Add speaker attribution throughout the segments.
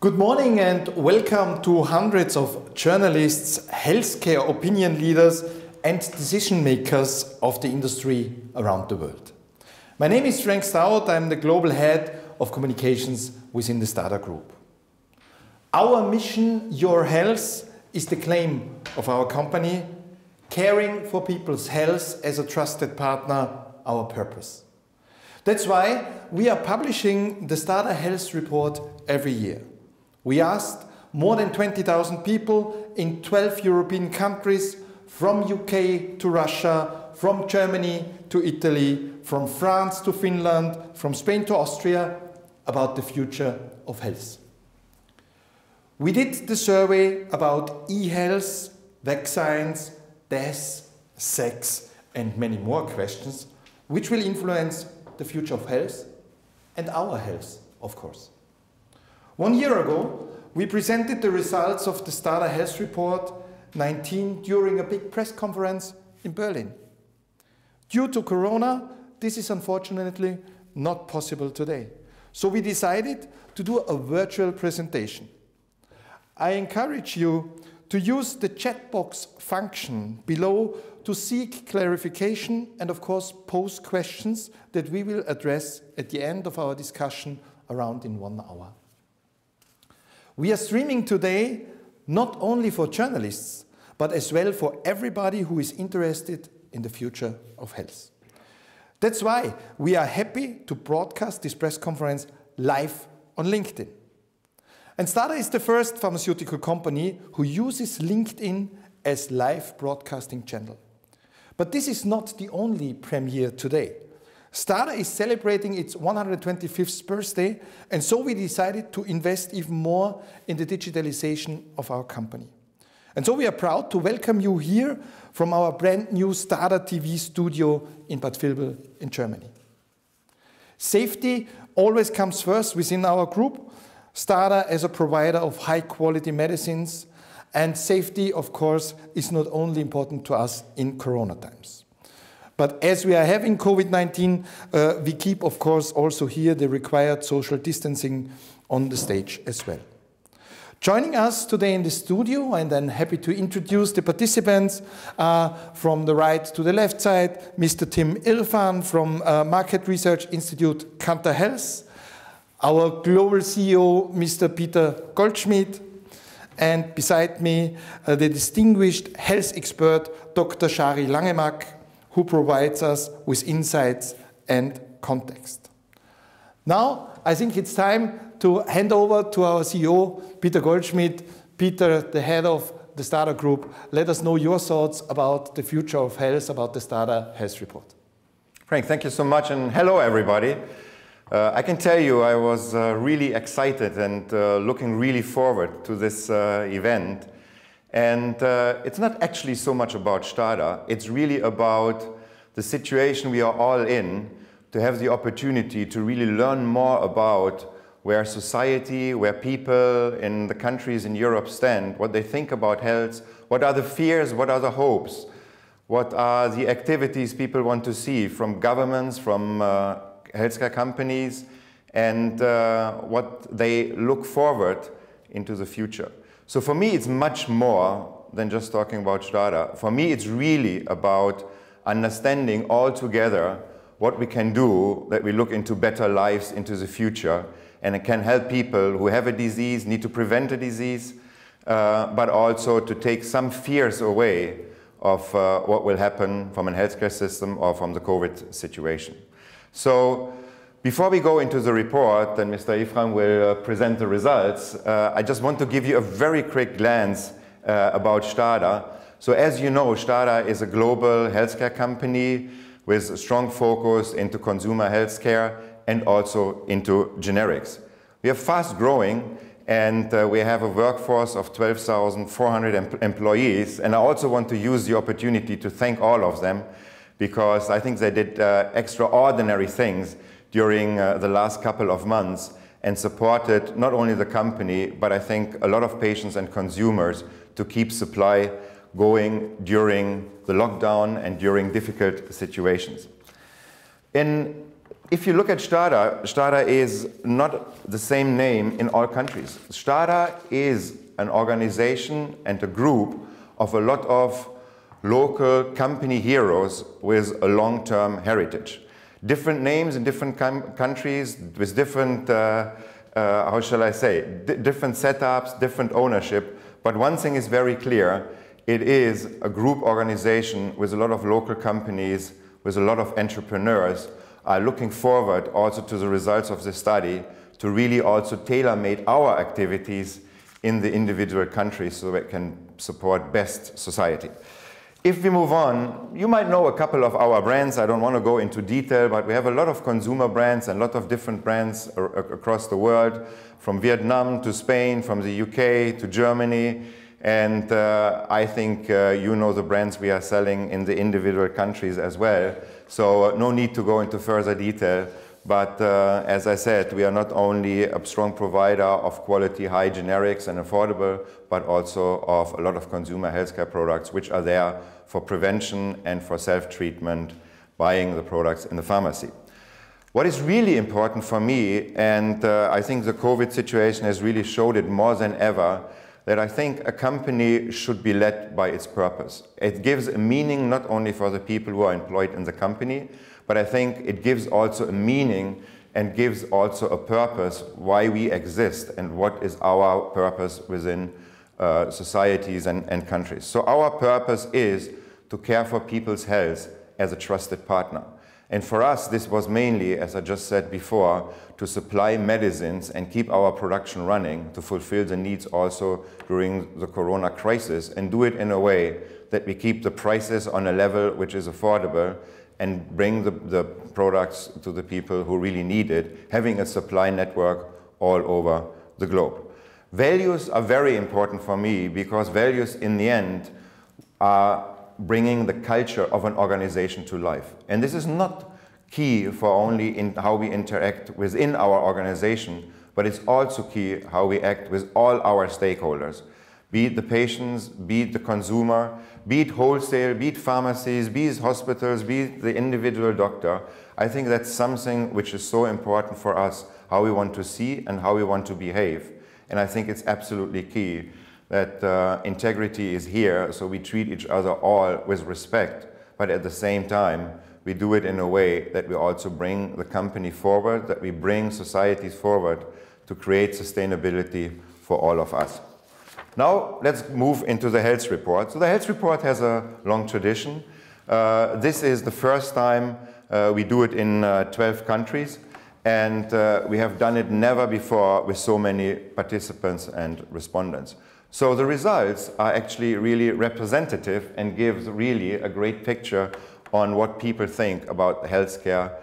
Speaker 1: Good morning and welcome to hundreds of journalists, healthcare opinion leaders and decision makers of the industry around the world. My name is Frank Stout. I'm the global head of communications within the Stada Group. Our mission, your health, is the claim of our company. Caring for people's health as a trusted partner, our purpose. That's why we are publishing the Stada Health Report every year. We asked more than 20,000 people in 12 European countries, from UK to Russia, from Germany to Italy, from France to Finland, from Spain to Austria, about the future of health. We did the survey about e-health, vaccines, death, sex, and many more questions, which will influence the future of health and our health, of course. 1 year ago, we presented the results of the Stada Health Report 19 during a big press conference in Berlin. Due to Corona, this is unfortunately not possible today. So we decided to do a virtual presentation. I encourage you to use the chat box function below to seek clarification and, of course, pose questions that we will address at the end of our discussion around in 1 hour. We are streaming today not only for journalists, but as well for everybody who is interested in the future of health. That's why we are happy to broadcast this press conference live on LinkedIn. And Stada is the first pharmaceutical company who uses LinkedIn as live broadcasting channel. But this is not the only premiere today. Stada is celebrating its 125th birthday, and so we decided to invest even more in the digitalization of our company. And so we are proud to welcome you here from our brand new Stada TV studio in Bad Vilbel in Germany. Safety always comes first within our group. Stada as a provider of high-quality medicines, and safety, of course, is not only important to us in Corona times. But as we are having COVID-19, we keep, of course, also here the required social distancing on the stage as well. Joining us today in the studio, and I'm happy to introduce the participants from the right to the left side, Mr. Tim Irfan from Market Research Institute Kantar Health, our global CEO, Mr. Peter Goldschmidt, and beside me, the distinguished health expert, Dr. Shari Langemak, who provides us with insights and context. Now, I think it's time to hand over to our CEO, Peter Goldschmidt. Peter, the head of the Stada Group, let us know your thoughts about the future of health, about the Stada Health Report.
Speaker 2: Frank, thank you so much, and hello, everybody. I can tell you I was really excited and looking really forward to this event. And it's not actually so much about Stada, it's really about the situation we are all in, to have the opportunity to really learn more about where society, where people in the countries in Europe stand, what they think about health, what are the fears, what are the hopes, what are the activities people want to see from governments, from healthcare companies, and what they look forward into the future. So for me, it's much more than just talking about Stada. For me, it's really about understanding all together what we can do that we look into better lives into the future, and it can help people who have a disease, need to prevent a disease, but also to take some fears away of what will happen from a healthcare system or from the COVID situation. So before we go into the report, and Mr. Ifram will present the results, I just want to give you a very quick glance about Stada. So as you know, Stada is a global healthcare company with a strong focus into consumer healthcare and also into generics. We are fast growing, and we have a workforce of 12,400 employees. And I also want to use the opportunity to thank all of them, because I think they did extraordinary things during the last couple of months and supported not only the company, but I think a lot of patients and consumers to keep supply going during the lockdown and during difficult situations. In if you look at Stada, Stada is not the same name in all countries. Stada is an organization and a group of a lot of local company heroes with a long-term heritage. Different names in different countries with different, how shall I say, different setups, different ownership. But one thing is very clear, it is a group organization with a lot of local companies, with a lot of entrepreneurs, are looking forward also to the results of the study to really also tailor-make our activities in the individual countries so that we can support best society. If we move on, you might know a couple of our brands. I don't want to go into detail, but we have a lot of consumer brands and a lot of different brands across the world, from Vietnam to Spain, from the UK to Germany. And I think you know the brands we are selling in the individual countries as well. So no need to go into further detail. But as I said, we are not only a strong provider of quality, high generics and affordable, but also of a lot of consumer healthcare products which are there for prevention and for self-treatment, buying the products in the pharmacy. What is really important for me, and I think the COVID situation has really showed it more than ever, that I think a company should be led by its purpose. It gives a meaning not only for the people who are employed in the company, but I think it gives also a meaning and gives also a purpose why we exist and what is our purpose within societies and countries. So our purpose is to care for people's health as a trusted partner. And for us, this was mainly, as I just said before, to supply medicines and keep our production running to fulfill the needs also during the corona crisis and do it in a way that we keep the prices on a level which is affordable and bring the products to the people who really need it, having a supply network all over the globe. Values are very important for me because values in the end are bringing the culture of an organization to life. And this is not key for only in how we interact within our organization, but it's also key how we act with all our stakeholders, be it the patients, be it the consumer, be it wholesale, be it pharmacies, be it hospitals, be it the individual doctor. I think that's something which is so important for us, how we want to see and how we want to behave. And I think it's absolutely key that integrity is here, so we treat each other all with respect, but at the same time, we do it in a way that we also bring the company forward, that we bring societies forward to create sustainability for all of us. Now, let's move into the health report. So the health report has a long tradition. This is the first time we do it in 12 countries, and we have done it never before with so many participants and respondents. So the results are actually really representative and gives really a great picture on what people think about healthcare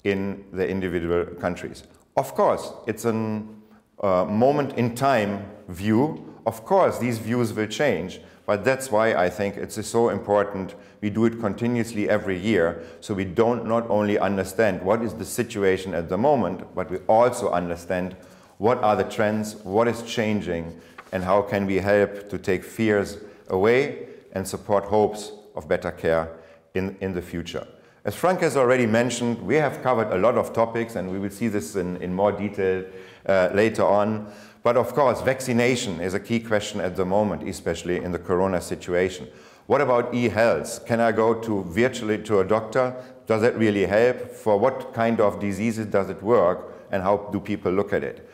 Speaker 2: in the individual countries. Of course, it's a moment in time view. Of course, these views will change, but that's why I think it's so important we do it continuously every year, so we don't not only understand what is the situation at the moment, but we also understand what are the trends, what is changing, and how can we help to take fears away and support hopes of better care in the future. As Frank has already mentioned, we have covered a lot of topics, and we will see this in more detail later on. But of course, vaccination is a key question at the moment, especially in the corona situation. What about e-health? Can I go virtually to a doctor? Does that really help? For what kind of diseases does it work, and how do people look at it?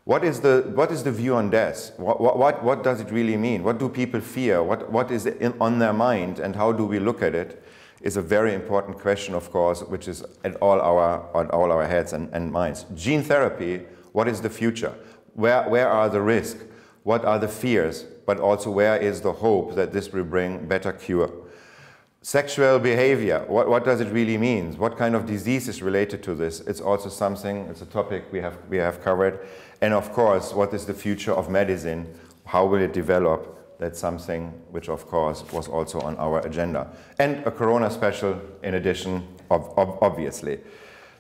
Speaker 2: What is the view on death? What does it really mean? What do people fear? What is on their mind, and how do we look at it? Is a very important question, of course, which is on all our heads and minds. Gene therapy, what is the future? Where are the risks? What are the fears? But also, where is the hope that this will bring better cure? Sexual behavior, what does it really mean? What kind of disease is related to this? It's also something, it's a topic we have covered. And of course, what is the future of medicine? How will it develop? That's something which, of course, was also on our agenda. And a Corona special in addition, obviously.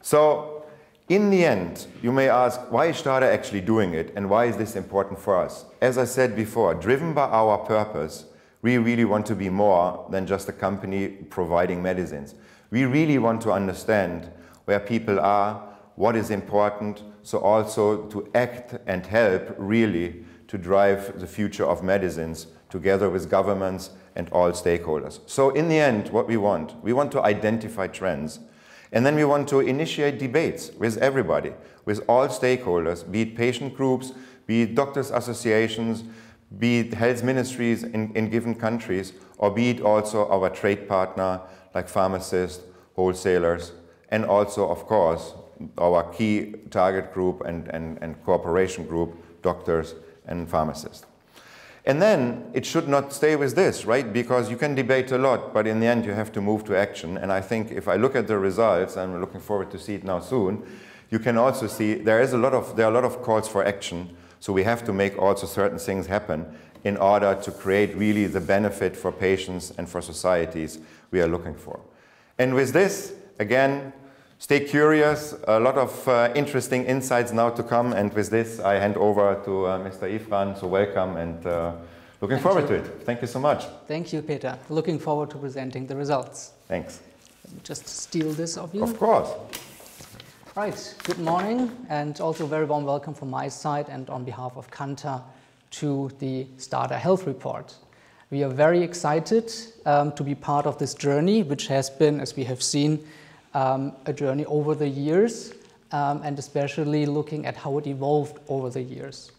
Speaker 2: So, in the end, you may ask, why is Stada actually doing it, and why is this important for us? As I said before, driven by our purpose, we really want to be more than just a company providing medicines. We really want to understand where people are, what is important, so also to act and help really to drive the future of medicines together with governments and all stakeholders. So in the end, what we want to identify trends, and then we want to initiate debates with everybody, with all stakeholders, be it patient groups, be it doctors' associations, be it health ministries in given countries, or be it also our trade partner like pharmacists, wholesalers, and also, of course, our key target group and cooperation group, doctors and pharmacists. And then it should not stay with this, right? Because you can debate a lot, but in the end you have to move to action. And I think if I look at the results, I'm looking forward to see it now soon, you can also see there are a lot of calls for action. So we have to make also certain things happen in order to create really the benefit for patients and for societies we are looking for. And with this, again, stay curious, a lot of interesting insights now to come, and with this I hand over to Mr. Ifran, so welcome and looking forward to it. Thank you so much.
Speaker 3: Thank you, Peter. Looking forward to presenting the results.
Speaker 2: Thanks.
Speaker 3: Let me just steal this of you.
Speaker 2: Of course.
Speaker 3: Right, good morning, and also a very warm welcome from my side and on behalf of Kanta to the Stada Health Report. We are very excited to be part of this journey, which has been, as we have seen, a journey over the years, and especially looking at how it evolved over the years.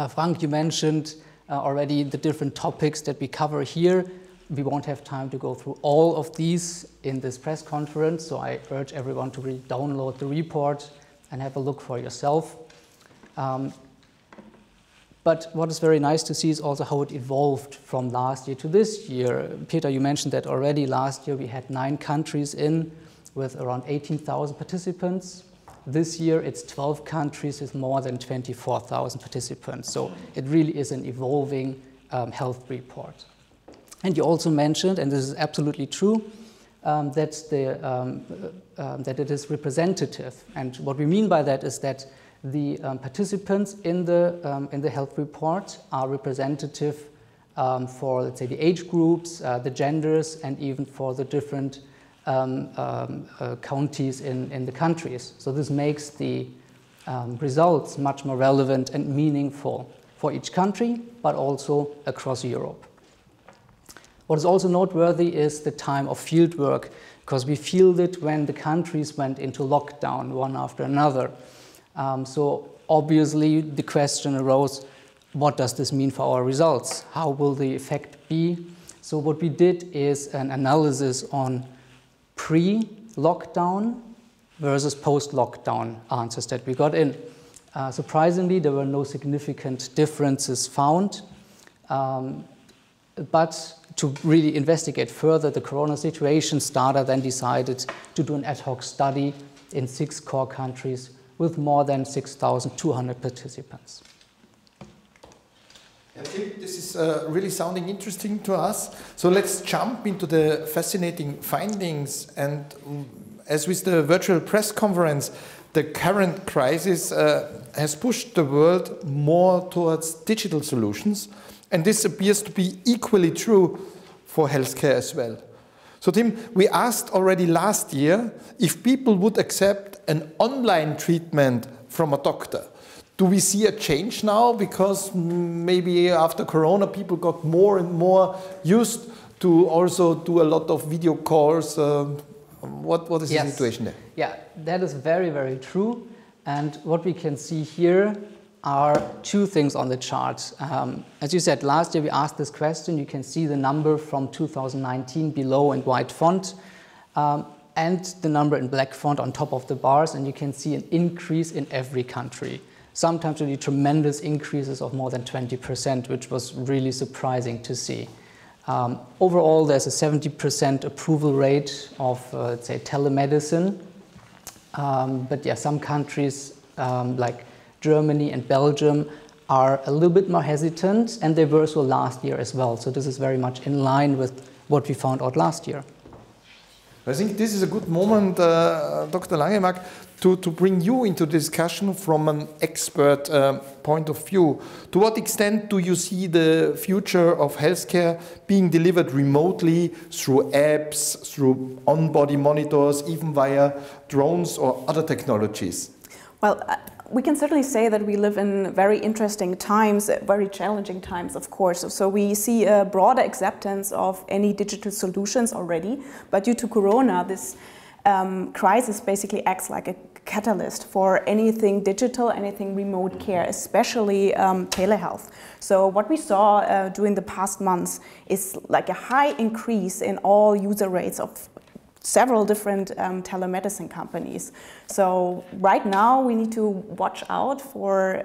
Speaker 3: Frank, you mentioned already the different topics that we cover here. We won't have time to go through all of these in this press conference, so I urge everyone to download the report and have a look for yourself. But what is very nice to see is also how it evolved from last year to this year. Peter, you mentioned that already. Last year we had 9 countries in with around 18,000 participants. This year it's 12 countries with more than 24,000 participants. So it really is an evolving health report. And you also mentioned, and this is absolutely true, that it is representative. And what we mean by that is that the participants in the health report are representative for, let's say, the age groups, the genders, and even for the different counties in the countries. So this makes the results much more relevant and meaningful for each country, but also across Europe. What is also noteworthy is the time of field work, because we feel it when the countries went into lockdown one after another. So obviously the question arose, what does this mean for our results? How will the effect be? So what we did is an analysis on pre-lockdown versus post-lockdown answers that we got in. Surprisingly, there were no significant differences found, but to really investigate further the corona situation, Stada then decided to do an ad hoc study in 6 core countries with more than 6,200 participants.
Speaker 1: I think this is really sounding interesting to us. So let's jump into the fascinating findings. And as with the virtual press conference, the current crisis has pushed the world more towards digital solutions. And this appears to be equally true for healthcare as well. So Tim, we asked already last year if people would accept an online treatment from a doctor. Do we see a change now? Because maybe after Corona, people got more and more used to also do a lot of video calls. What is the situation there?
Speaker 3: Yeah, that is very, very true. And what we can see here are 2 things on the chart. As you said, last year we asked this question. You can see the number from 2019 below in white font and the number in black font on top of the bars, and you can see an increase in every country. Sometimes really tremendous increases of more than 20%, which was really surprising to see. Overall, there's a 70% approval rate of, let's say, telemedicine. But yeah, some countries like Germany and Belgium are a little bit more hesitant, and they were so last year as well. So this is very much in line with what we found out last year.
Speaker 1: I think this is a good moment, Dr. Langemark, to bring you into discussion from an expert point of view. To what extent do you see the future of healthcare being delivered remotely through apps, through on-body monitors, even via drones or other technologies?
Speaker 4: Well, we can certainly say that we live in very interesting times, very challenging times, of course. So we see a broader acceptance of any digital solutions already, but due to Corona, this crisis basically acts like a catalyst for anything digital, anything remote care, especially telehealth. So what we saw during the past months is like a high increase in all user rates of several different telemedicine companies. So right now we need to watch out for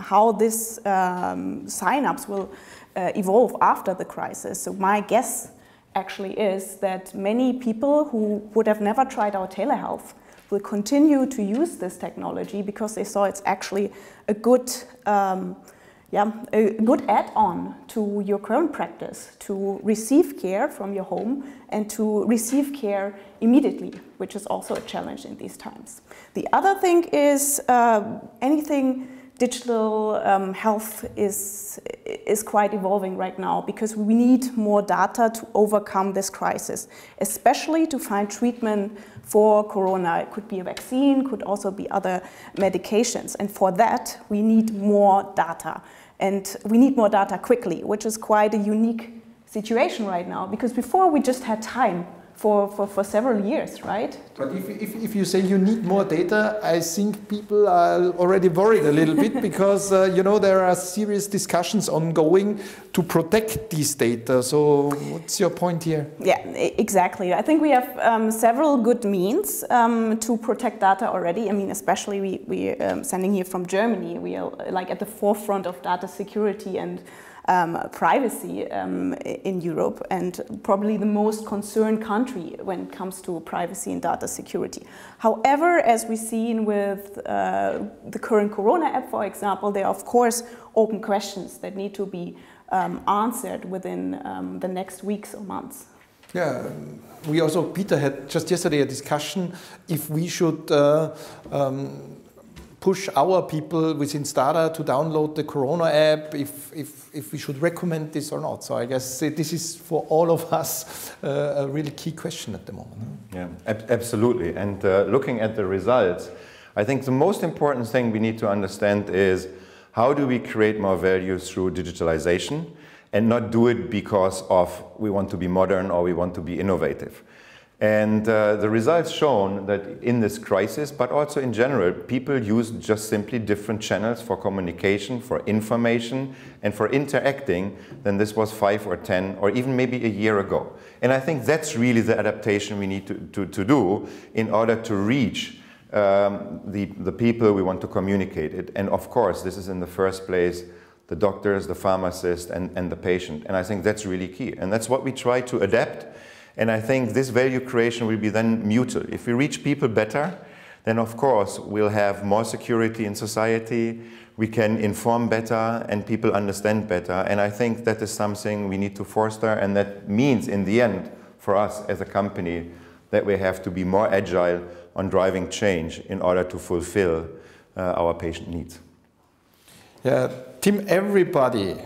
Speaker 4: how this sign-ups will evolve after the crisis. So my guess actually is that many people who would have never tried out telehealth will continue to use this technology because they saw it's actually a good add-on to your current practice, to receive care from your home and to receive care immediately, which is also a challenge in these times. The other thing is anything digital health is quite evolving right now because we need more data to overcome this crisis, especially to find treatment for Corona. It could be a vaccine, could also be other medications. And for that, we need more data. And we need more data quickly, which is quite a unique situation right now, because before we just had time for several years, right?
Speaker 1: But if you say you need more data, I think people are already worried a little bit because you know, there are serious discussions ongoing to protect these data. So what's your point here?
Speaker 4: Yeah, exactly. I think we have several good means to protect data already. I mean, especially we sending here from Germany. We are like at the forefront of data security and privacy in Europe, and probably the most concerned country when it comes to privacy and data security. However, as we've seen with the current Corona app, for example, there are of course open questions that need to be answered within the next weeks or months.
Speaker 1: Yeah, we also, Peter had just yesterday a discussion if we should push our people within Stada to download the Corona app, if we should recommend this or not. So I guess this is for all of us a really key question at the moment.
Speaker 2: Yeah, absolutely. And looking at the results, I think the most important thing we need to understand is how do we create more value through digitalization and not do it because of we want to be modern or we want to be innovative. And the results shown that in this crisis, but also in general, people use just simply different channels for communication, for information, and for interacting than this was 5 or 10 or even maybe a year ago. And I think that's really the adaptation we need to do in order to reach the people we want to communicate it. And of course, this is in the first place the doctors, the pharmacist, and the patient. And I think that's really key. And that's what we try to adapt. And I think this value creation will be then mutual. If we reach people better, then of course we'll have more security in society, we can inform better, and people understand better. And I think that is something we need to foster, and that means in the end, for us as a company, that we have to be more agile on driving change in order to fulfill our patient needs.
Speaker 1: Yeah, Tim, everybody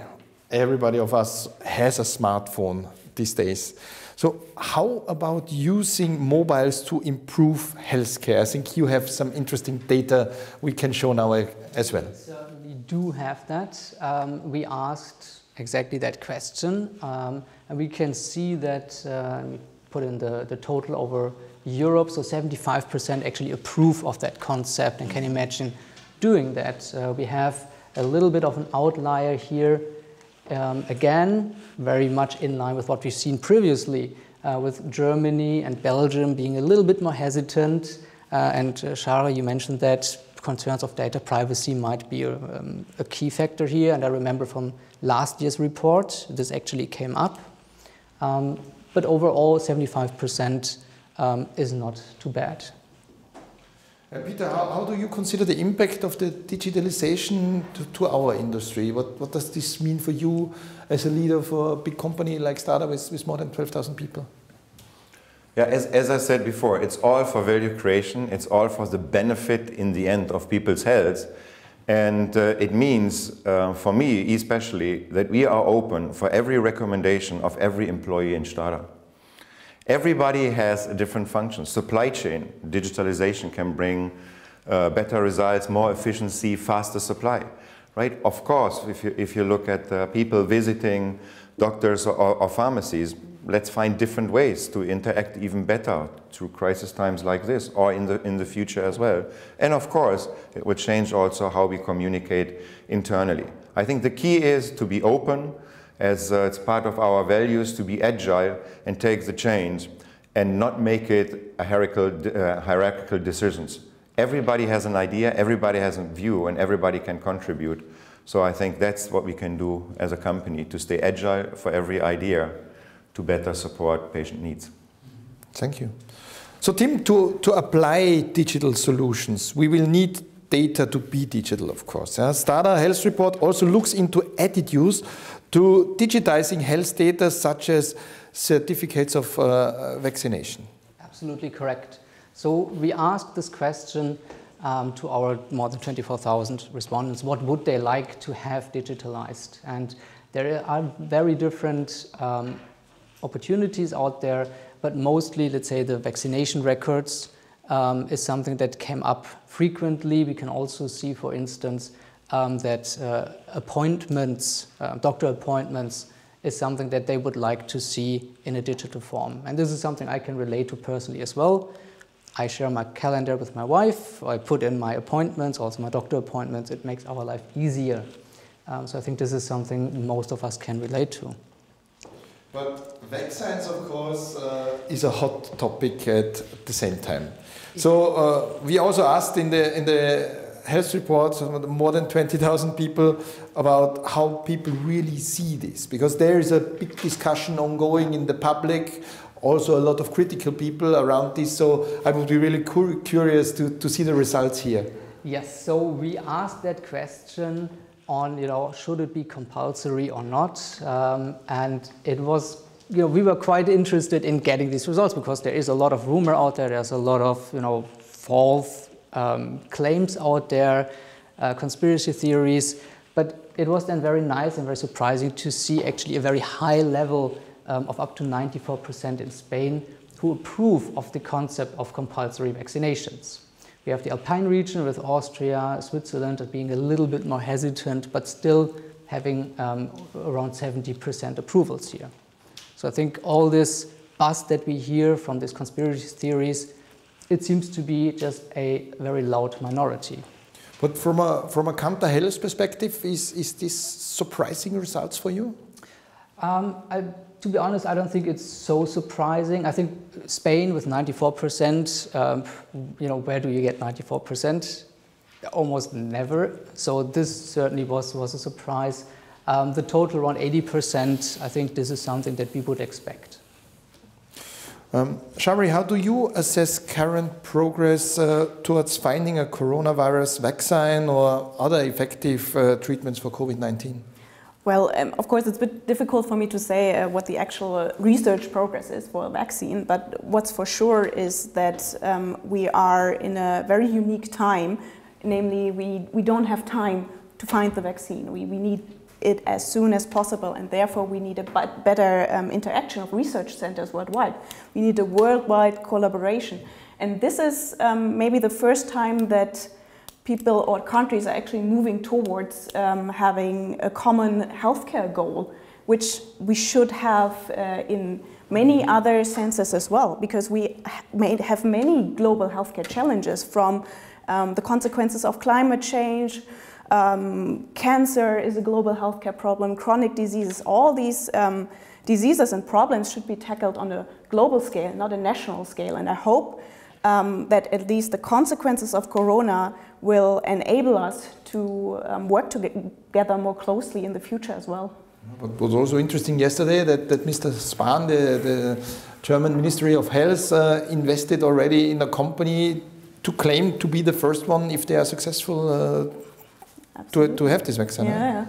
Speaker 1: of us has a smartphone these days. So how about using mobiles to improve healthcare? I think you have some interesting data we can show now as well.
Speaker 3: We certainly do have that. We asked exactly that question, and we can see that we put in the total over Europe, so 75% actually approve of that concept and can imagine doing that. We have a little bit of an outlier here. Again, very much in line with what we've seen previously, with Germany and Belgium being a little bit more hesitant. And Shara, you mentioned that concerns of data privacy might be a key factor here. And I remember from last year's report, this actually came up. But overall, 75% is not too bad.
Speaker 1: Peter, how do you consider the impact of the digitalization to our industry? What does this mean for you as a leader for a big company like Stada with more than 12,000 people?
Speaker 2: Yeah, as I said before, it's all for value creation. It's all for the benefit in the end of people's health. And it means, for me especially, that we are open for every recommendation of every employee in Stada. Everybody has a different function. Supply chain, digitalization can bring better results, more efficiency, faster supply. Right? Of course, if you look at people visiting doctors or pharmacies, let's find different ways to interact even better through crisis times like this, or in the future as well. And of course, it would change also how we communicate internally. I think the key is to be open, as it's part of our values, to be agile and take the change, and not make it a hierarchical decisions. Everybody has an idea, everybody has a view, and everybody can contribute. So I think that's what we can do as a company, to stay agile for every idea, to better support patient needs.
Speaker 1: Thank you. So Tim, to apply digital solutions, we will need data to be digital, of course. Stada Health Report also looks into attitudes to digitizing health data, such as certificates of vaccination.
Speaker 3: Absolutely correct. So we asked this question to our more than 24,000 respondents, what would they like to have digitalized? And there are very different opportunities out there, but mostly, let's say, the vaccination records is something that came up frequently. We can also see, for instance, that appointments, doctor appointments, is something that they would like to see in a digital form. And this is something I can relate to personally as well. I share my calendar with my wife, I put in my appointments, also my doctor appointments. It makes our life easier. So I think this is something most of us can relate to.
Speaker 1: But vaccines, of course, is a hot topic at the same time. So we also asked in the health report more than 20,000 people about how people really see this, because there is a big discussion ongoing in the public, also a lot of critical people around this. So I would be really curious to see the results here.
Speaker 3: Yes, so we asked that question on, should it be compulsory or not? And it was, we were quite interested in getting these results, because there is a lot of rumor out there, there's a lot of, false claims out there, conspiracy theories. But it was then very nice and very surprising to see actually a very high level of up to 94% in Spain who approve of the concept of compulsory vaccinations. We have the Alpine region with Austria, Switzerland being a little bit more hesitant, but still having around 70% approvals here. So I think all this buzz that we hear from these conspiracy theories, it seems to be just a very loud minority.
Speaker 1: But from a counter health perspective, is this surprising results for you?
Speaker 3: To be honest, I don't think it's so surprising. I think Spain with 94%, where do you get 94%? Almost never. So this certainly was a surprise. The total around 80%, I think this is something that we would expect.
Speaker 1: Shari, how do you assess current progress towards finding a coronavirus vaccine or other effective treatments for COVID-19?
Speaker 4: Well, of course, it's a bit difficult for me to say what the actual research progress is for a vaccine, but what's for sure is that we are in a very unique time. Namely, we don't have time to find the vaccine. We need it as soon as possible, and therefore we need a better interaction of research centers worldwide. We need a worldwide collaboration. And this is maybe the first time that people or countries are actually moving towards having a common healthcare goal, which we should have in many other senses as well, because we have many global healthcare challenges, from the consequences of climate change. Cancer is a global healthcare problem, chronic diseases. All these diseases and problems should be tackled on a global scale, not a national scale. And I hope that at least the consequences of Corona will enable us to work together more closely in the future as well.
Speaker 1: What was also interesting yesterday that Mr. Spahn, the German Ministry of Health, invested already in a company to claim to be the first one, if they are successful, to have this vaccine.
Speaker 4: Yeah.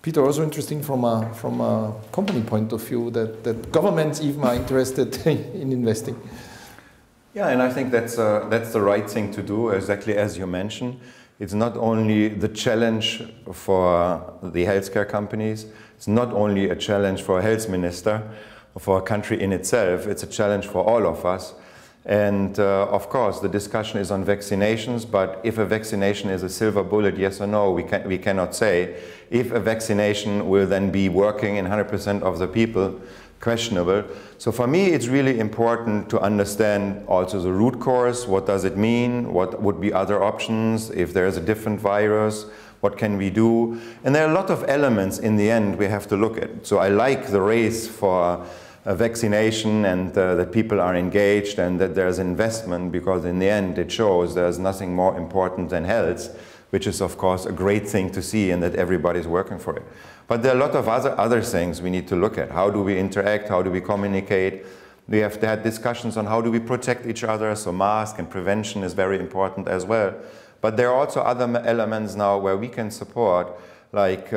Speaker 1: Peter, also interesting from a company point of view that governments even are interested in investing.
Speaker 2: Yeah, and I think that's the right thing to do, exactly as you mentioned. It's not only the challenge for the healthcare companies, it's not only a challenge for a health minister, or for a country in itself, it's a challenge for all of us. And of course, the discussion is on vaccinations, but if a vaccination is a silver bullet, yes or no, we cannot say. If a vaccination will then be working in 100% of the people, questionable. So for me, it's really important to understand also the root cause. What does it mean? What would be other options? If there is a different virus, what can we do? And there are a lot of elements in the end we have to look at. So I like the race for a vaccination and that people are engaged and that there's investment, because in the end it shows there's nothing more important than health, which is of course a great thing to see and that everybody's working for it. But there are a lot of other things we need to look at. How do we interact? How do we communicate? We have had discussions on how do we protect each other, so mask and prevention is very important as well. But there are also other elements now where we can support, like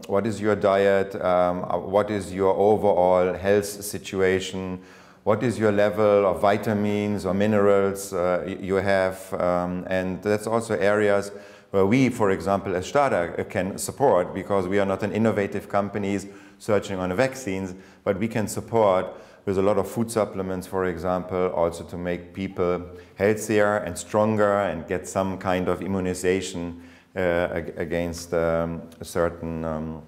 Speaker 2: what is your diet, what is your overall health situation, what is your level of vitamins or minerals you have, and that's also areas where we, for example, as Stada can support, because we are not an innovative company searching on vaccines, but we can support with a lot of food supplements, for example, also to make people healthier and stronger and get some kind of immunization against certain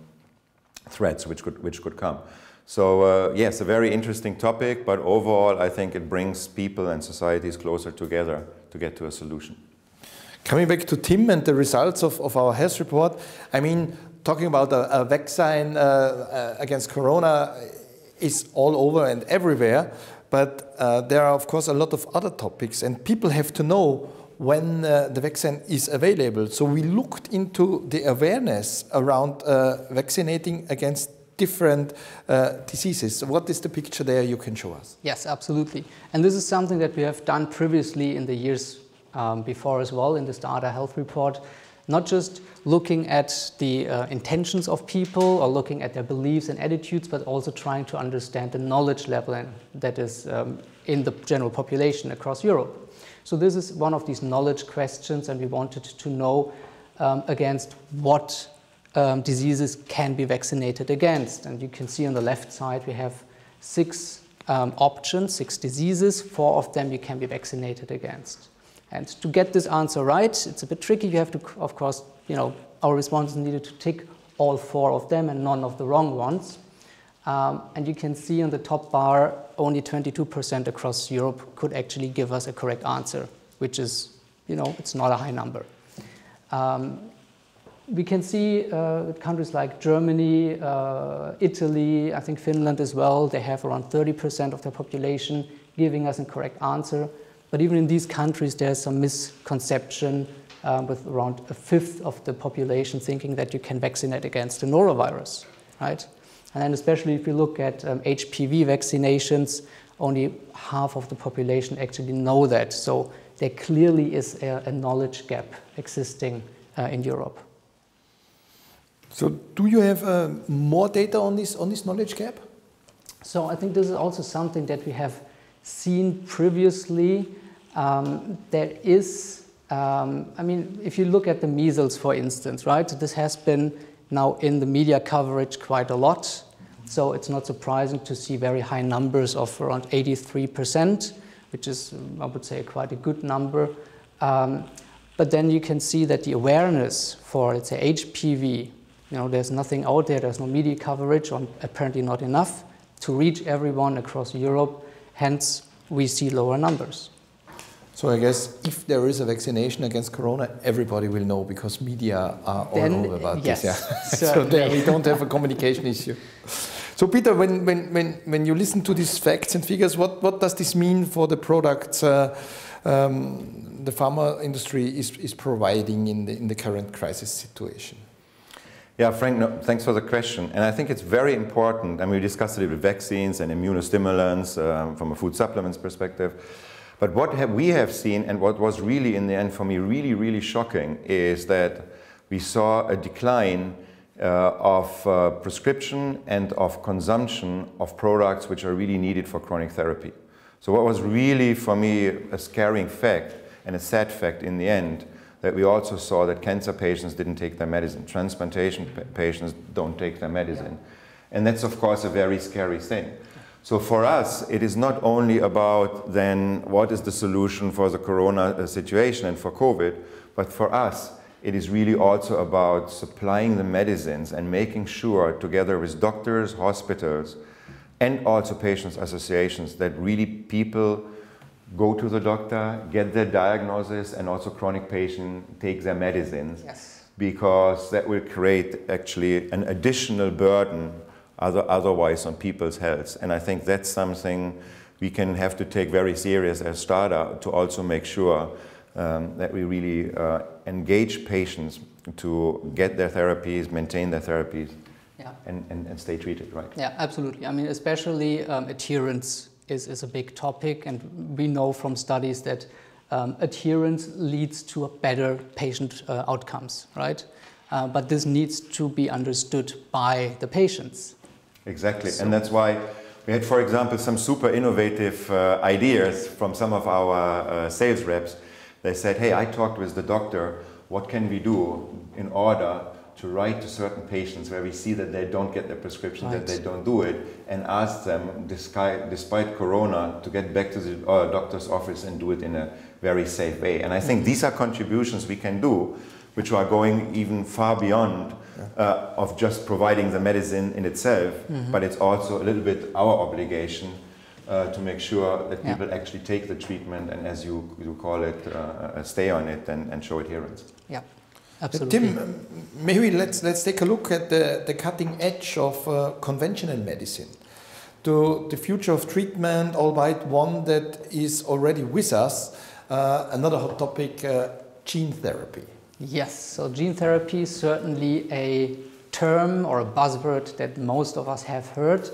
Speaker 2: threats which could come. So yes, a very interesting topic, but overall I think it brings people and societies closer together to get to a solution.
Speaker 1: Coming back to Tim and the results of our health report, I mean, talking about a vaccine against corona is all over and everywhere, but there are of course a lot of other topics, and people have to know when the vaccine is available. So we looked into the awareness around vaccinating against different diseases. What is the picture there you can show us?
Speaker 3: Yes, absolutely. And this is something that we have done previously in the years before as well in the Stada health report. Not just looking at the intentions of people or looking at their beliefs and attitudes, but also trying to understand the knowledge level that is in the general population across Europe. So this is one of these knowledge questions, and we wanted to know against what diseases can be vaccinated against. And you can see on the left side we have 6 options, 6 diseases. 4 of them you can be vaccinated against. And to get this answer right, it's a bit tricky. You have to, of course, our respondents needed to tick all 4 of them and none of the wrong ones. And you can see on the top bar, only 22% across Europe could actually give us a correct answer, which is, it's not a high number. We can see countries like Germany, Italy, I think Finland as well, they have around 30% of their population giving us a correct answer. But even in these countries, there's some misconception with around 1/5 of the population thinking that you can vaccinate against the norovirus, right? And then especially if you look at HPV vaccinations, only half of the population actually know that. So there clearly is a knowledge gap existing in Europe.
Speaker 1: So do you have more data on this knowledge gap?
Speaker 3: So I think this is also something that we have seen previously. There is, I mean, if you look at the measles, for instance, right? This has been now in the media coverage quite a lot. So it's not surprising to see very high numbers of around 83%, which is, I would say, quite a good number. But then you can see that the awareness for, let's say, HPV, there's nothing out there, there's no media coverage, or apparently not enough to reach everyone across Europe. Hence, we see lower numbers.
Speaker 1: So I guess if there is a vaccination against corona, everybody will know, because media are all over about this. Yeah. So there we don't have a communication issue. So Peter, when you listen to these facts and figures, what does this mean for the products the pharma industry is providing in the current crisis situation?
Speaker 2: Yeah, Frank, thanks for the question. And I think it's very important, and we discussed it with vaccines and immunostimulants from a food supplements perspective. But what we have seen, and what was really in the end for me really, really shocking, is that we saw a decline of prescription and of consumption of products which are really needed for chronic therapy. So what was really for me a scaring fact and a sad fact in the end, that we also saw that cancer patients didn't take their medicine, transplantation patients don't take their medicine. And that's of course a very scary thing. So for us, it is not only about then what is the solution for the corona situation and for COVID, but for us, it is really also about supplying the medicines and making sure, together with doctors, hospitals, and also patients' associations, that really people go to the doctor, get their diagnosis, and also chronic patients take their medicines.
Speaker 3: Yes.
Speaker 2: Because that will create actually an additional burden otherwise on people's health. And I think that's something we can have to take very serious as Stada, to also make sure that we really engage patients to get their therapies, maintain their therapies, and stay treated, right?
Speaker 3: Yeah, absolutely. I mean, especially adherence is a big topic, and we know from studies that adherence leads to a better patient outcomes, right? But this needs to be understood by the patients.
Speaker 2: Exactly, and that's why we had, for example, some super innovative ideas from some of our sales reps. They said, hey, I talked with the doctor, what can we do in order to write to certain patients where we see that they don't get their prescription, that they don't do it, and ask them, despite Corona, to get back to the doctor's office and do it in a very safe way. And I think these are contributions we can do, which are going even far beyond of just providing the medicine in itself, but it's also a little bit our obligation to make sure that people actually take the treatment and, as you call it, stay on it and show adherence.
Speaker 3: Yeah, absolutely.
Speaker 1: Tim, maybe let's take a look at the cutting edge of conventional medicine, to the future of treatment, albeit one that is already with us. Another hot topic, gene therapy.
Speaker 3: Yes, so gene therapy is certainly a term or a buzzword that most of us have heard,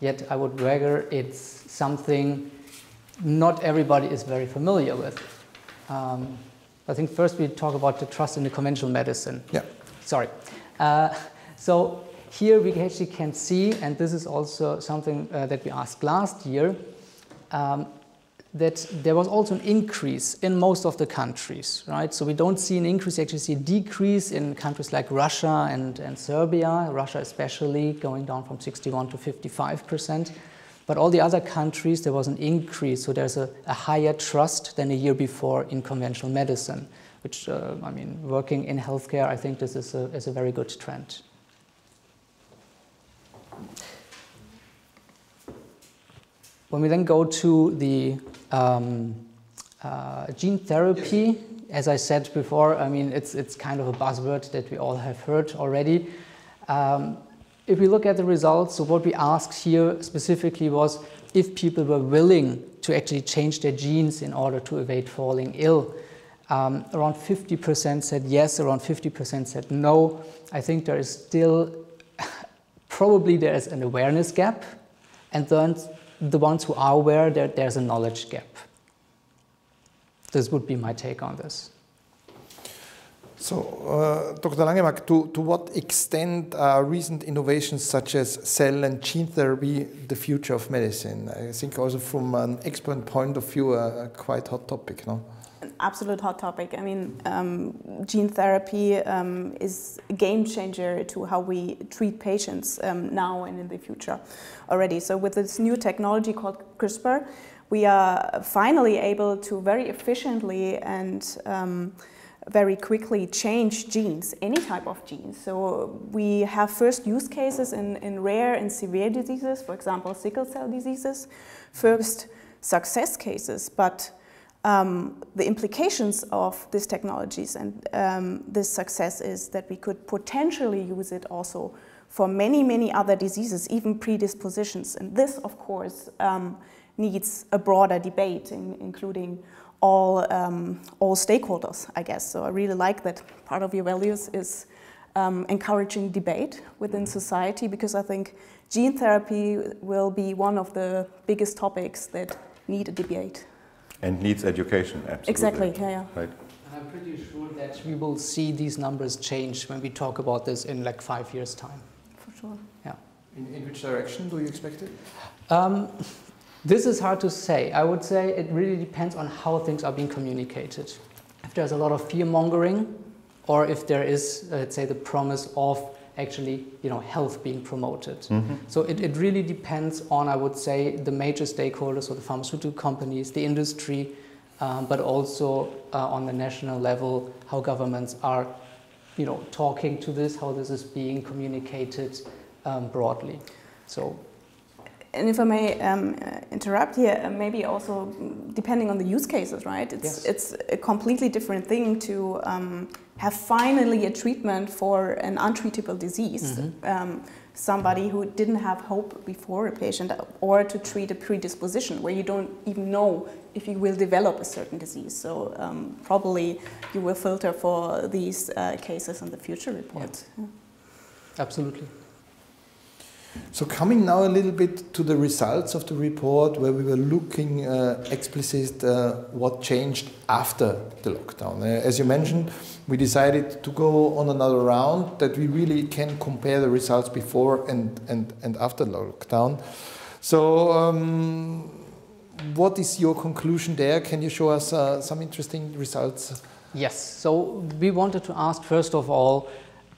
Speaker 3: yet I would wager it's something not everybody is very familiar with. I think first we talk about the trust in the conventional medicine.
Speaker 1: Yeah.
Speaker 3: Sorry. So here we actually can see, and this is also something that we asked last year, that there was also an increase in most of the countries, right? So we don't see an increase, we actually see a decrease in countries like Russia and Serbia, Russia especially, going down from 61 to 55%. But all the other countries, there was an increase, so there's a higher trust than a year before in conventional medicine, which, I mean, working in healthcare, I think this is a very good trend. When we then go to the gene therapy, as I said before, I mean, it's kind of a buzzword that we all have heard already. If we look at the results, so what we asked here specifically was if people were willing to actually change their genes in order to evade falling ill. Around 50% said yes, around 50% said no. I think there is still, probably there is an awareness gap, and then the ones who are aware, there's a knowledge gap. This would be my take on this.
Speaker 1: So, Dr. Langemark, to what extent are recent innovations such as cell and gene therapy the future of medicine? I think also from an expert point of view, a quite hot topic, no?
Speaker 4: An absolute hot topic. I mean, gene therapy is a game changer to how we treat patients now and in the future already. So with this new technology called CRISPR, we are finally able to very efficiently and very quickly change genes, any type of genes. So we have first use cases in rare and severe diseases, for example, sickle cell diseases, first success cases, but the implications of these technologies and this success is that we could potentially use it also for many, many other diseases, even predispositions. And this, of course, needs a broader debate, including all stakeholders, I guess. So I really like that part of your values is encouraging debate within society, because I think gene therapy will be one of the biggest topics that need a debate.
Speaker 2: And needs education, absolutely.
Speaker 4: Exactly, yeah.
Speaker 2: Right.
Speaker 3: I'm pretty sure that we will see these numbers change when we talk about this in like 5 years' time.
Speaker 4: For sure.
Speaker 3: Yeah.
Speaker 1: In which direction do you expect it?
Speaker 3: This is hard to say. I would say it really depends on how things are being communicated. If there's a lot of fear-mongering, or if there is, let's say, the promise of actually, health being promoted. Mm-hmm. So it really depends on, I would say, the major stakeholders, so the pharmaceutical companies, the industry, but also on the national level, how governments are, talking to this, how this is being communicated broadly. So.
Speaker 4: And if I may interrupt here, maybe also depending on the use cases, right? It's a completely different thing to have finally a treatment for an untreatable disease. Mm-hmm. Somebody who didn't have hope before, a patient, or to treat a predisposition where you don't even know if you will develop a certain disease. So probably you will filter for these cases in the future reports.
Speaker 3: Yeah. Absolutely.
Speaker 1: So coming now a little bit to the results of the report, where we were looking explicit what changed after the lockdown. As you mentioned, we decided to go on another round that we really can compare the results before and after lockdown. So what is your conclusion there? Can you show us some interesting results?
Speaker 3: Yes, so we wanted to ask first of all,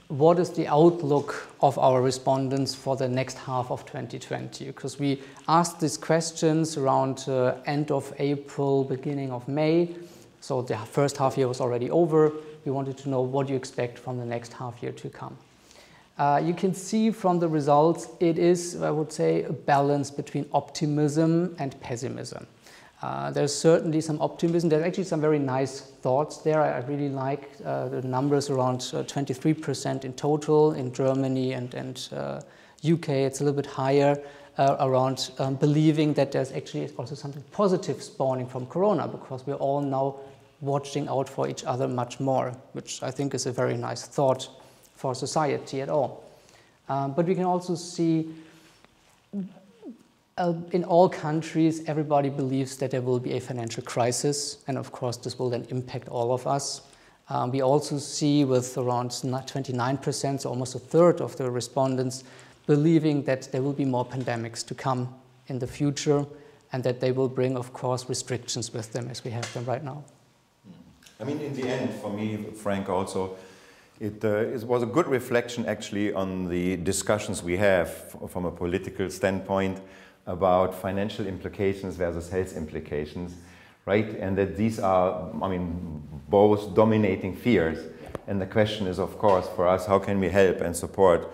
Speaker 3: what is the outlook of our respondents for the next half of 2020? Because we asked these questions around end of April, beginning of May. So the first half year was already over. We wanted to know what you expect from the next half year to come. You can see from the results, it is, I would say, a balance between optimism and pessimism. There's certainly some optimism. There's actually some very nice thoughts there. I really like the numbers around 23% in total in Germany and UK. It's a little bit higher around believing that there's actually also something positive spawning from Corona, because we're all now watching out for each other much more, which I think is a very nice thought for society at all. But we can also see in all countries, everybody believes that there will be a financial crisis, and of course this will then impact all of us. We also see with around 29%, so almost a third of the respondents, believing that there will be more pandemics to come in the future, and that they will bring, of course, restrictions with them as we have them right now.
Speaker 2: I mean, in the end, for me, Frank, also, it was a good reflection actually on the discussions we have from a political standpoint about financial implications versus health implications, right? And that these are, I mean, both dominating fears. And the question is, of course, for us, how can we help and support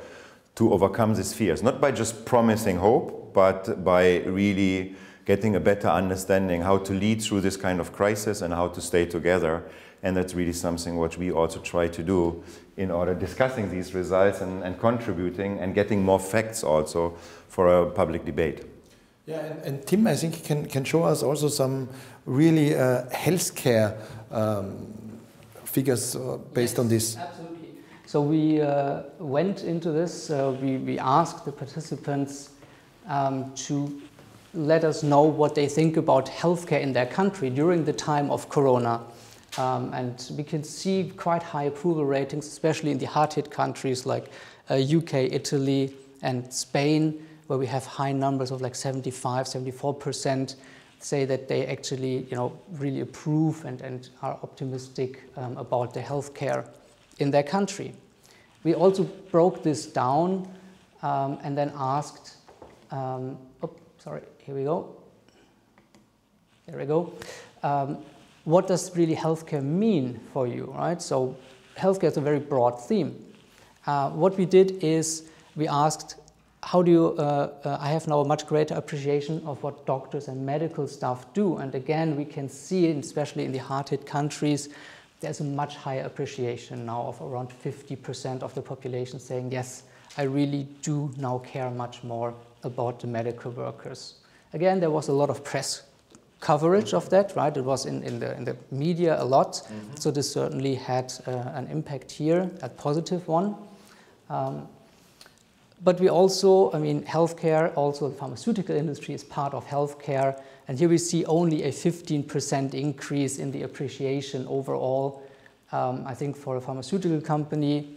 Speaker 2: to overcome these fears? Not by just promising hope, but by really getting a better understanding how to lead through this kind of crisis and how to stay together. And that's really something which we also try to do in order discussing these results and contributing and getting more facts also for a public debate.
Speaker 1: Yeah, and Tim, I think, can show us also some really healthcare figures based on this.
Speaker 3: Absolutely. So we went into this, we asked the participants to let us know what they think about healthcare in their country during the time of Corona. And we can see quite high approval ratings, especially in the hard-hit countries like UK, Italy, and Spain, where we have high numbers of like 75, 74% say that they actually, really approve and are optimistic about the healthcare in their country. We also broke this down and then asked, here we go. There we go. What does really healthcare mean for you, right? So healthcare is a very broad theme. What we did is we asked, how do you, I have now a much greater appreciation of what doctors and medical staff do. And again, we can see, especially in the hard-hit countries, there's a much higher appreciation now of around 50% of the population saying, yes, I really do now care much more about the medical workers. Again, there was a lot of press coverage of that, right? It was in the media a lot. Mm-hmm. So this certainly had an impact here, a positive one. But we also, healthcare, also the pharmaceutical industry is part of healthcare. And here we see only a 15% increase in the appreciation overall I think for a pharmaceutical company,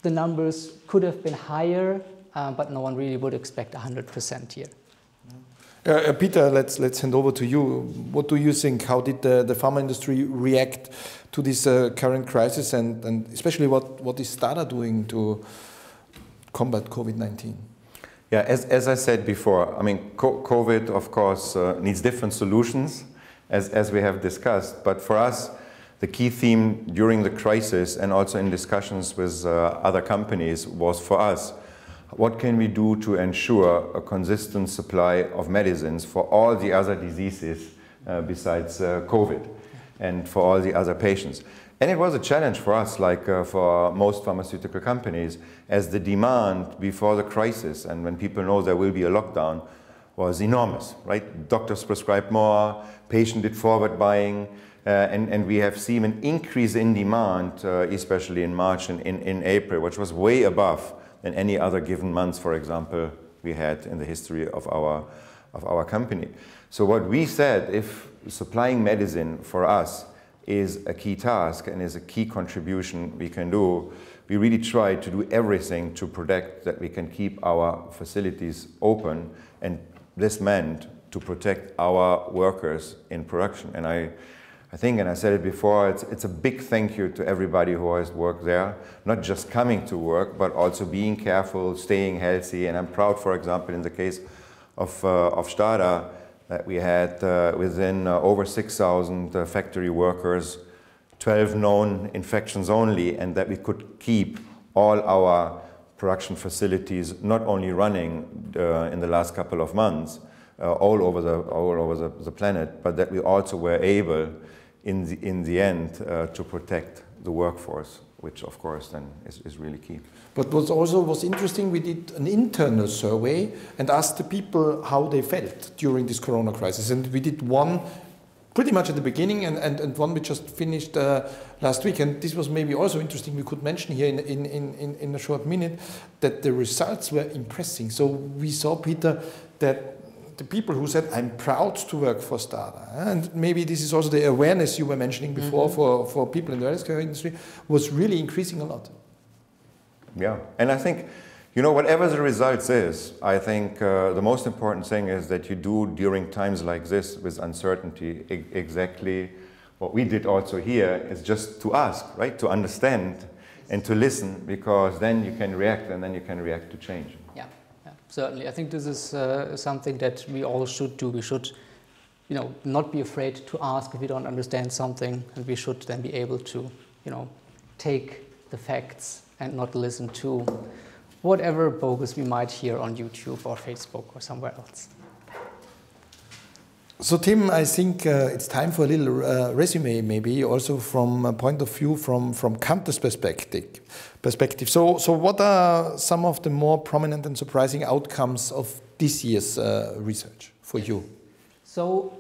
Speaker 3: the numbers could have been higher, but no one really would expect 100% here.
Speaker 1: Peter, let's hand over to you. What do you think? How did the pharma industry react to this current crisis, and especially what is Stada doing to combat COVID-19?
Speaker 2: Yeah, as I said before, I mean, COVID, of course, needs different solutions, as we have discussed. But for us, the key theme during the crisis and also in discussions with other companies was, for us, what can we do to ensure a consistent supply of medicines for all the other diseases besides COVID and for all the other patients? And it was a challenge for us, like for most pharmaceutical companies, as the demand before the crisis and when people know there will be a lockdown was enormous, right? Doctors prescribed more, patients did forward buying, and we have seen an increase in demand, especially in March and in April, which was way above than any other given months, for example, we had in the history of our company. So what we said, if supplying medicine for us is a key task and is a key contribution we can do, we really try to do everything to protect that we can keep our facilities open, and this meant to protect our workers in production. And I think, and I said it before, it's a big thank you to everybody who has worked there, not just coming to work, but also being careful, staying healthy. And I'm proud, for example, in the case of Stada, that we had within over 6,000 factory workers, 12 known infections only, and that we could keep all our production facilities not only running in the last couple of months all over the planet, but that we also were able in the end to protect the workforce, which of course then is really key.
Speaker 1: But what also was interesting, we did an internal survey and asked the people how they felt during this corona crisis. And we did one pretty much at the beginning and one we just finished last week. And this was maybe also interesting, we could mention here in a short minute, that the results were impressive. So we saw, Peter, that the people who said, I'm proud to work for Stada, and maybe this is also the awareness you were mentioning before for people in the healthcare industry, was really increasing a lot.
Speaker 2: Yeah, and I think, you know, whatever the results is, I think the most important thing is that you do during times like this with uncertainty exactly what we did also here, is just to ask, right, to understand and to listen, because then you can react, and then you can react to change.
Speaker 3: Yeah. Certainly, I think this is something that we all should do. We should, you know, not be afraid to ask if we don't understand something, and we should then be able to, you know, take the facts and not listen to whatever bogus we might hear on YouTube or Facebook or somewhere else.
Speaker 1: So Tim, I think it's time for a little resume, maybe also from a point of view from Kanter's perspective. So what are some of the more prominent and surprising outcomes of this year's research for you?
Speaker 3: So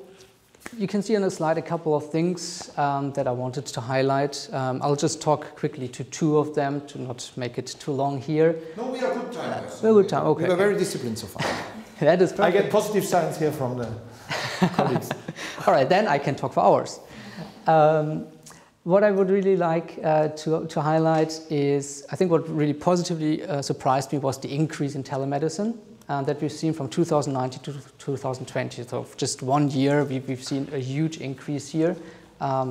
Speaker 3: you can see on the slide a couple of things that I wanted to highlight. I'll just talk quickly to two of them to not make it too long here.
Speaker 1: No, we are good timers.
Speaker 3: We're good time, okay.
Speaker 1: We were very disciplined so far.
Speaker 3: That is perfect.
Speaker 1: I get positive signs here from the colleagues.
Speaker 3: All right, then I can talk for hours. What I would really like to highlight is, I think what really positively surprised me was the increase in telemedicine that we've seen from 2019 to 2020. So just 1 year, we've seen a huge increase here.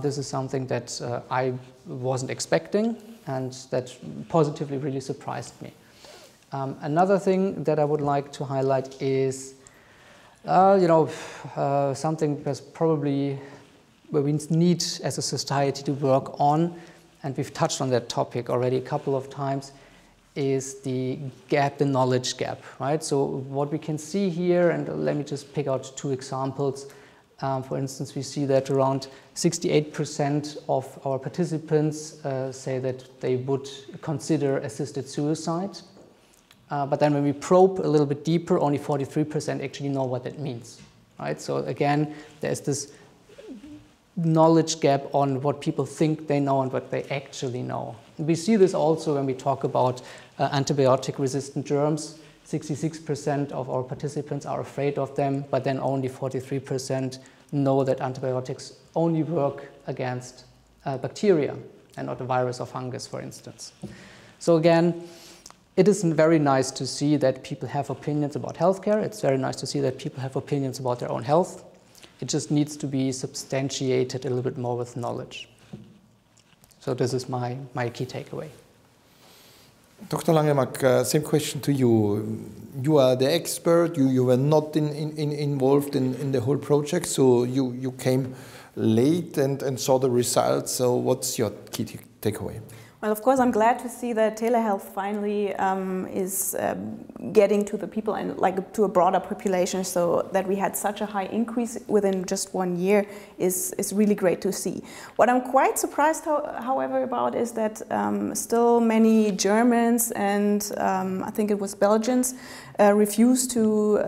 Speaker 3: This is something that I wasn't expecting, and that positively really surprised me. Another thing that I would like to highlight is, something that's probably where we need as a society to work on, and we've touched on that topic already a couple of times, is the gap, the knowledge gap, right? So what we can see here, and let me just pick out two examples. For instance, we see that around 68% of our participants say that they would consider assisted suicide. But then when we probe a little bit deeper, only 43% actually know what that means, right? So again, there's this knowledge gap on what people think they know and what they actually know. And we see this also when we talk about antibiotic-resistant germs. 66% of our participants are afraid of them, but then only 43% know that antibiotics only work against bacteria. and not a virus of fungus, for instance. So again, it is very nice to see that people have opinions about healthcare. It's very nice to see that people have opinions about their own health. It just needs to be substantiated a little bit more with knowledge. So this is my key takeaway.
Speaker 1: Dr. Langemark, same question to you. You are the expert. You were not involved in the whole project, so you came late and saw the results. So what's your key takeaway?
Speaker 4: Well, of course, I'm glad to see that telehealth finally is getting to the people and like to a broader population. So that we had such a high increase within just 1 year is really great to see. What I'm quite surprised, however, about is that still many Germans and I think it was Belgians refuse to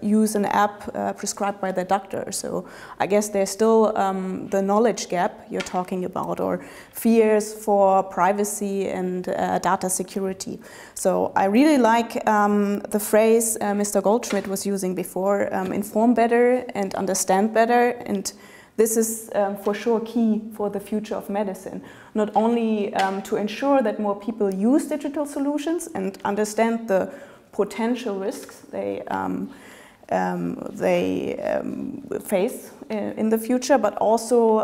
Speaker 4: use an app prescribed by their doctor. So I guess there's still the knowledge gap you're talking about, or fears for privacy and data security. So I really like the phrase Mr. Goldschmidt was using before, inform better and understand better. And this is for sure key for the future of medicine. Not only to ensure that more people use digital solutions and understand the potential risks they face in the future, but also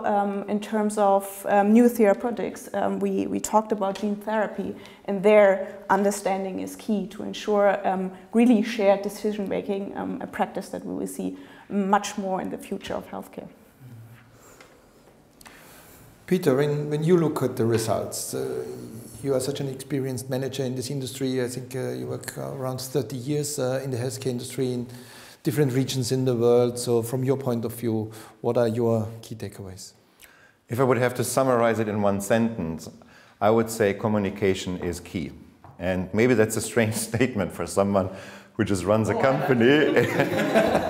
Speaker 4: in terms of new therapeutics. We talked about gene therapy, and their understanding is key to ensure really shared decision making, a practice that we will see much more in the future of healthcare.
Speaker 1: Peter, when you look at the results, you are such an experienced manager in this industry. I think you work around 30 years in the healthcare industry in different regions in the world. So from your point of view, what are your key takeaways?
Speaker 2: If I would have to summarize it in one sentence, I would say communication is key. And maybe that's a strange statement for someone who just runs a company.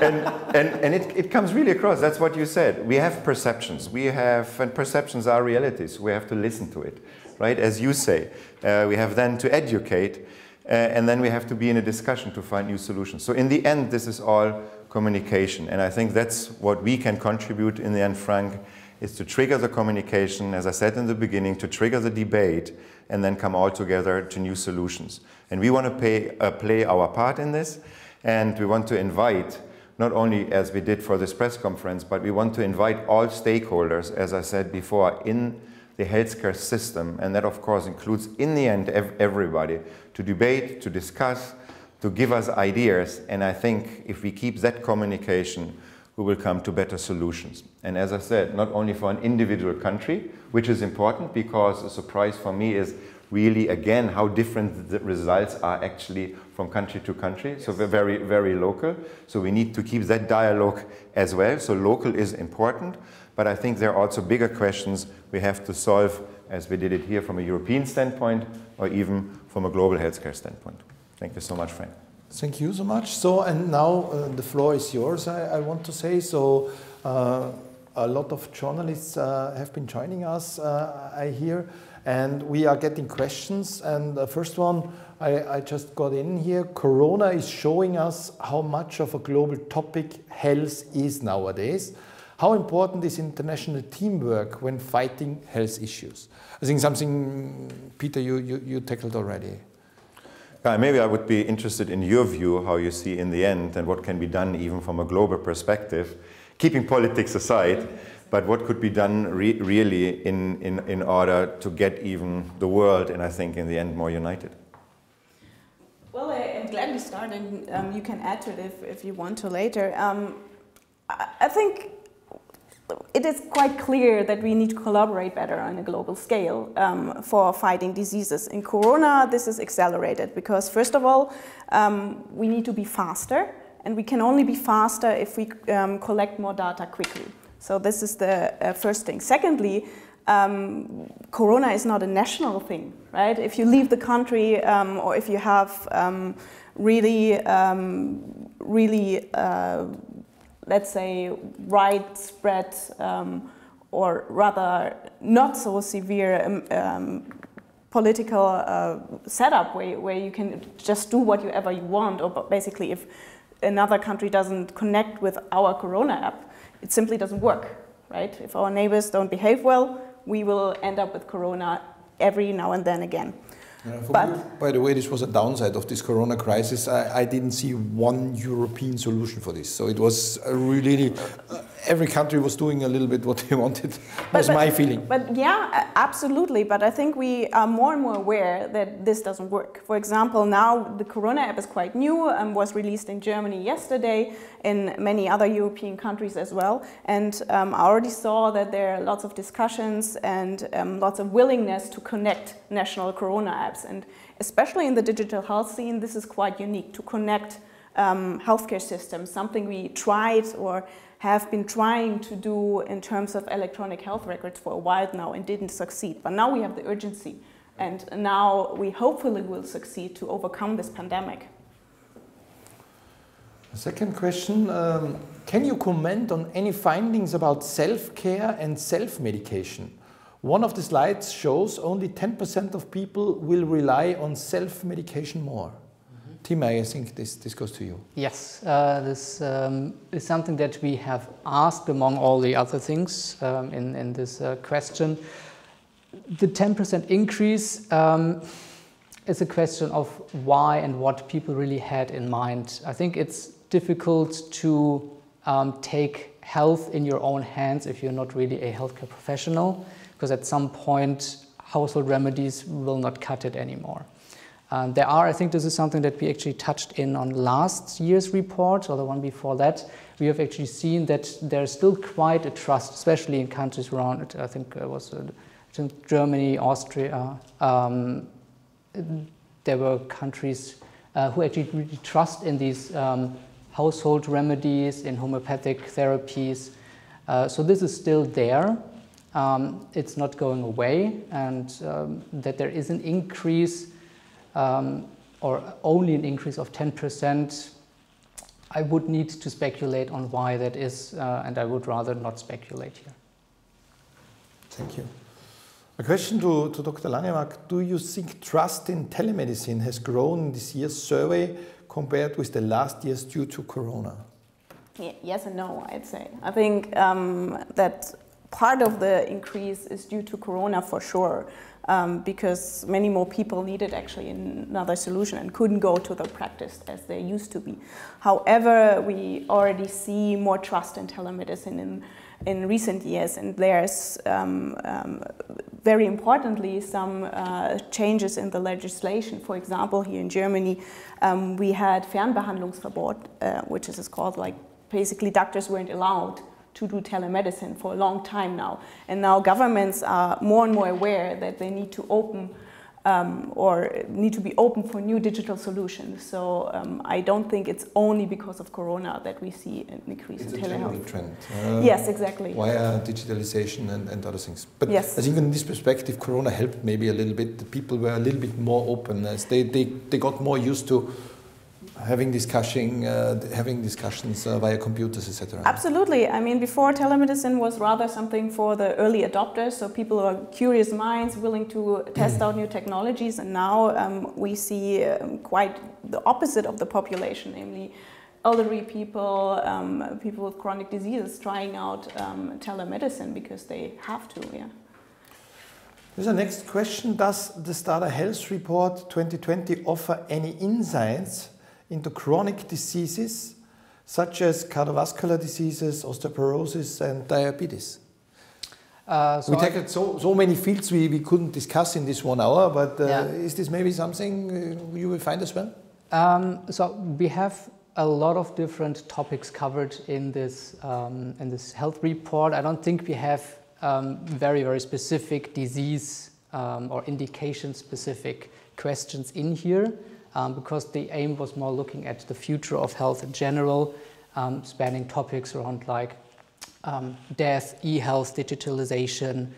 Speaker 2: and it comes really across. That's what you said. We have perceptions. And perceptions are realities. We have to listen to it, right? As you say, we have then to educate, and then we have to be in a discussion to find new solutions. So in the end, this is all communication. And I think that's what we can contribute in the end, Frank, is to trigger the communication, as I said in the beginning, to trigger the debate, and then come all together to new solutions. And we want to play our part in this, and we want to invite, not only as we did for this press conference, but we want to invite all stakeholders, as I said before, in the healthcare system, and that of course includes in the end everybody, to debate, to discuss, to give us ideas. And I think if we keep that communication, we will come to better solutions. And as I said, not only for an individual country, which is important, because a surprise for me is really, again, how different the results are actually from country to country. So we're very, very local. So we need to keep that dialogue as well. So local is important. But I think there are also bigger questions we have to solve, as we did it here from a European standpoint, or even from a global healthcare standpoint. Thank you so much, Frank.
Speaker 1: Thank you so much. So, and now the floor is yours, I want to say. So, a lot of journalists have been joining us, I hear, and we are getting questions. And the first one I just got in here. Corona is showing us how much of a global topic health is nowadays. How important is international teamwork when fighting health issues? I think something, Peter, you tackled already.
Speaker 2: Maybe I would be interested in your view, how you see in the end, and what can be done even from a global perspective, keeping politics aside, but what could be done really in order to get even the world, and I think in the end, more united.
Speaker 4: Well, I'm glad you started, and you can add to it if you want to later. I think it is quite clear that we need to collaborate better on a global scale for fighting diseases. In Corona, this is accelerated because, first of all, we need to be faster, and we can only be faster if we collect more data quickly. So this is the first thing. Secondly, Corona is not a national thing, right? If you leave the country or if you have really let's say, widespread or rather not so severe political setup where you can just do whatever you want, or basically if another country doesn't connect with our Corona app, it simply doesn't work, right? If our neighbors don't behave well, we will end up with corona every now and then again.
Speaker 1: For me, by the way, this was a downside of this corona crisis. I didn't see one European solution for this. So it was really, every country was doing a little bit what they wanted. That's my feeling.
Speaker 4: But yeah, absolutely. But I think we are more and more aware that this doesn't work. For example, now the Corona app is quite new and was released in Germany yesterday, in many other European countries as well. And I already saw that there are lots of discussions and lots of willingness to connect national Corona apps. And especially in the digital health scene, this is quite unique, to connect healthcare systems, something we tried or have been trying to do in terms of electronic health records for a while now and didn't succeed. But now we have the urgency, and now we hopefully will succeed to overcome this pandemic.
Speaker 1: Second question, can you comment on any findings about self-care and self-medication? One of the slides shows only 10% of people will rely on self-medication more. Tim, I think this goes to you.
Speaker 3: Yes, this is something that we have asked among all the other things in this question. The 10% increase is a question of why and what people really had in mind. I think it's difficult to take health in your own hands if you're not really a healthcare professional, because at some point household remedies will not cut it anymore. There are, I think this is something that we actually touched in on last year's report, or the one before that. We have actually seen that there's still quite a trust, especially in countries around it. I think it was Germany, Austria. There were countries who actually really trust in these household remedies, in homeopathic therapies. So this is still there. It's not going away, and that there is an increase or only an increase of 10%, I would need to speculate on why that is, and I would rather not speculate here.
Speaker 1: Thank you. A question to Dr. Langemark. Do you think trust in telemedicine has grown in this year's survey compared with the last year's due to Corona?
Speaker 4: Yeah, yes and no, I'd say. I think that part of the increase is due to Corona for sure. Because many more people needed actually another solution and couldn't go to the practice as they used to be. However, we already see more trust in telemedicine in recent years, and there's very importantly some changes in the legislation. For example, here in Germany, we had Fernbehandlungsverbot, which is called, like, basically doctors weren't allowed to do telemedicine for a long time now. And now governments are more and more aware that they need to open or need to be open for new digital solutions. So I don't think it's only because of Corona that we see an increase in telehealth.
Speaker 1: It's a general trend.
Speaker 4: Yes, exactly.
Speaker 1: Via digitalization and other things. But
Speaker 4: yes.
Speaker 1: I think in this perspective, Corona helped maybe a little bit. The people were a little bit more open as they got more used to having discussions via computers, etc.
Speaker 4: Absolutely. I mean, before telemedicine was rather something for the early adopters, so people who are curious minds, willing to test out new technologies, and now we see quite the opposite of the population, namely elderly people, people with chronic diseases trying out telemedicine because they have to, yeah.
Speaker 1: There's a next question. Does the Stada Health Report 2020 offer any insights into chronic diseases such as cardiovascular diseases, osteoporosis and diabetes? We tackled so many fields we couldn't discuss in this 1 hour, but is this maybe something you will find as well?
Speaker 3: So we have a lot of different topics covered in this health report. I don't think we have very, very specific disease or indication-specific questions in here. Because the aim was more looking at the future of health in general, spanning topics around like death, e-health, digitalization,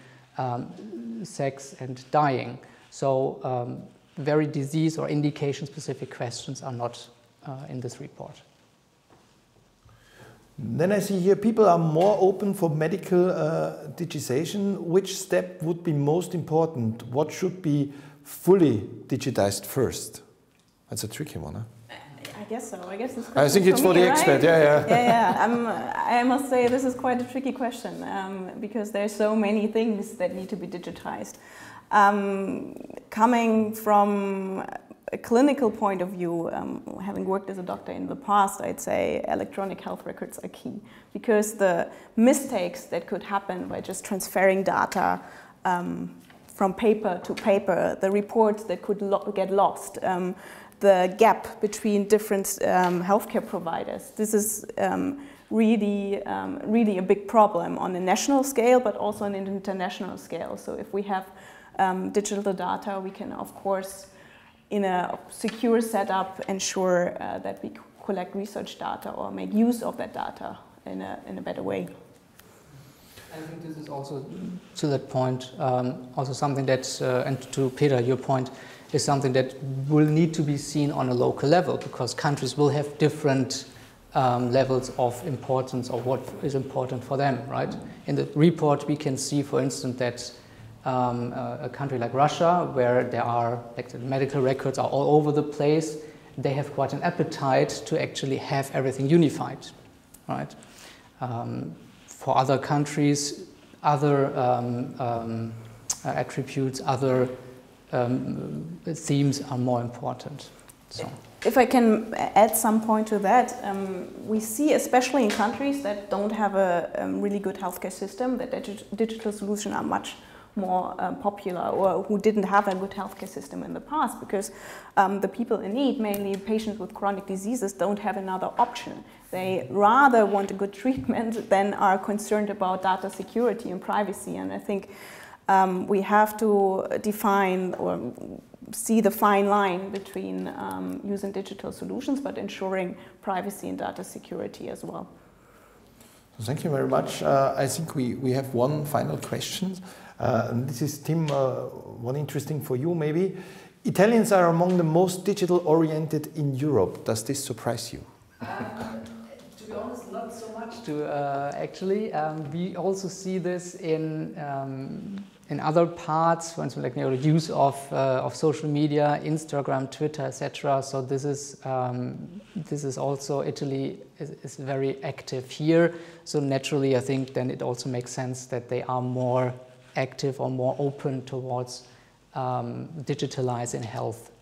Speaker 3: sex and dying. So very disease or indication specific questions are not in this report.
Speaker 1: Then I see here people are more open for medical digitization. Which step would be most important? What should be fully digitized first? That's a tricky one, huh?
Speaker 4: I guess so. I guess this
Speaker 1: I think it's for the expert. Yeah.
Speaker 4: I must say this is quite a tricky question because there's so many things that need to be digitized. Coming from a clinical point of view, having worked as a doctor in the past, I'd say electronic health records are key because the mistakes that could happen by just transferring data from paper to paper, the reports that could get lost, the gap between different healthcare providers. This is really a big problem on a national scale, but also on an international scale. So if we have digital data, we can, of course, in a secure setup, ensure that we collect research data or make use of that data in a better way.
Speaker 3: I think this is also, to that point, also something that, and to Peter, your point, is something that will need to be seen on a local level because countries will have different levels of importance of what is important for them, right? In the report, we can see, for instance, that a country like Russia, where there are, like, the medical records are all over the place, they have quite an appetite to actually have everything unified, right? For other countries, other attributes, other themes are more important. So.
Speaker 4: If I can add some point to that, we see, especially in countries that don't have a really good healthcare system, that digital solutions are much more popular, or who didn't have a good healthcare system in the past, because the people in need, mainly patients with chronic diseases, don't have another option. They rather want a good treatment than are concerned about data security and privacy. And I think we have to define or see the fine line between using digital solutions but ensuring privacy and data security as well.
Speaker 1: Thank you very much. I think we have one final question. And this is, Tim, one interesting for you maybe. Italians are among the most digital oriented in Europe. Does this surprise you?
Speaker 3: To be honest, not so much. Actually, we also see this in other parts, for instance, like, you know, the use of social media, Instagram, Twitter, etc. So this is also, Italy is very active here. So naturally, I think then it also makes sense that they are more active or more open towards digitalizing health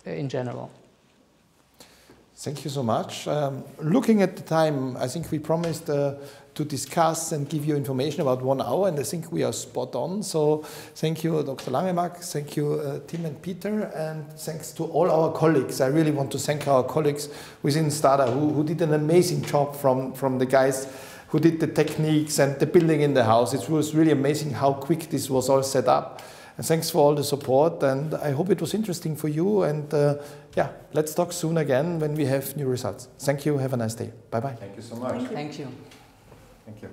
Speaker 3: in general.
Speaker 1: Thank you so much. Looking at the time, I think we promised to discuss and give you information about 1 hour, and I think we are spot on. So thank you, Dr. Langemark, thank you, Tim and Peter, and thanks to all our colleagues. I really want to thank our colleagues within Stada who did an amazing job, from the guys who did the techniques and the building in the house. It was really amazing how quick this was all set up. And thanks for all the support, and I hope it was interesting for you. And yeah, let's talk soon again when we have new results. Thank you. Have a nice day. Bye-bye.
Speaker 2: Thank you so much.
Speaker 3: Thank you.
Speaker 2: Thank you.